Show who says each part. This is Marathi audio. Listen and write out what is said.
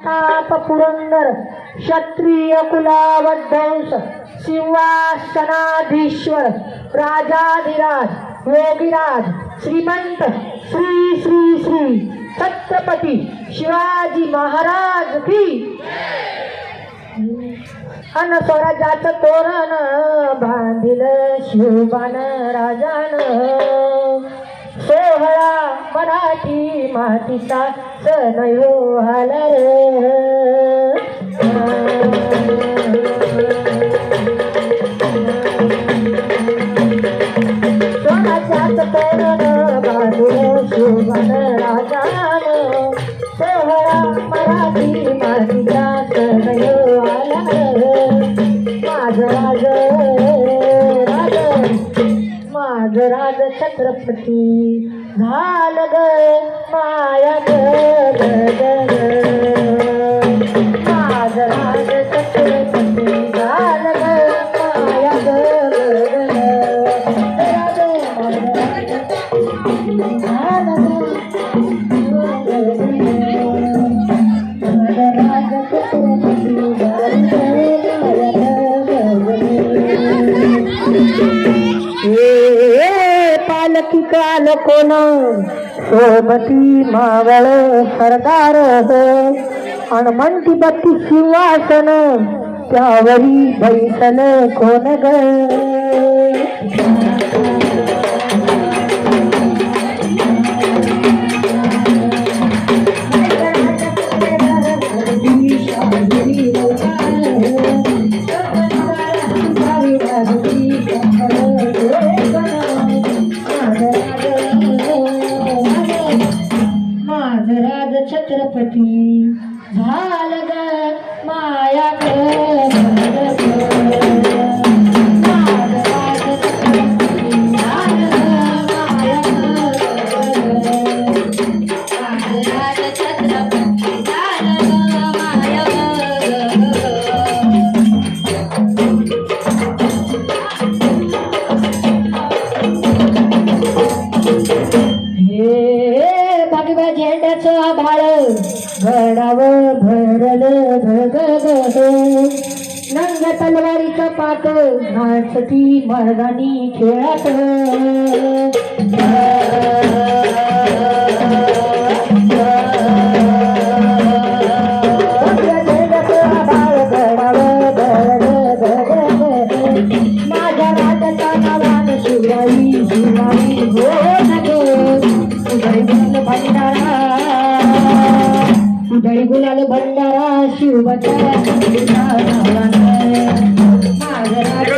Speaker 1: प्रताप पुरंदर क्षत्रिय कुलावध्वंस सिंहासनाधीश्वर राजाधिराज योगीराज श्रीमंत श्री श्री श्री छत्रपती शिवाजी महाराज की अन स्वराज्याचं तोरण बांधिलं शिवबान राजान सोहळा मराठी मातीचा सण यो आला रे स्वराज्याचं तोरण बांधिलं शिवबान राजान सोहळा मराठी मातीचा सण यो आला रे माझ राज छत्रपती झालं ग माया ग माझ राज छत्रपती झालं ग माया ग पालकी काल कोण सोबती मावळ सरदार अन म्हणती बत्ती सिंहासन त्यावरी बैसल कोण ग राज छत्रपती झालं ग माया ग झेंड्याचं आभाळ घडावं भरलं धग नंग तलवारीचं पाट नाचती मर्दानी खेळात झेंड्याचं आभाळ घडावं भरलं धग माझ्या राजाच्या नावानं शिवाई शिवाई हो नगे भंडारा उदय गुलाल भंडारा शिवबाच्या नावानं माझं राज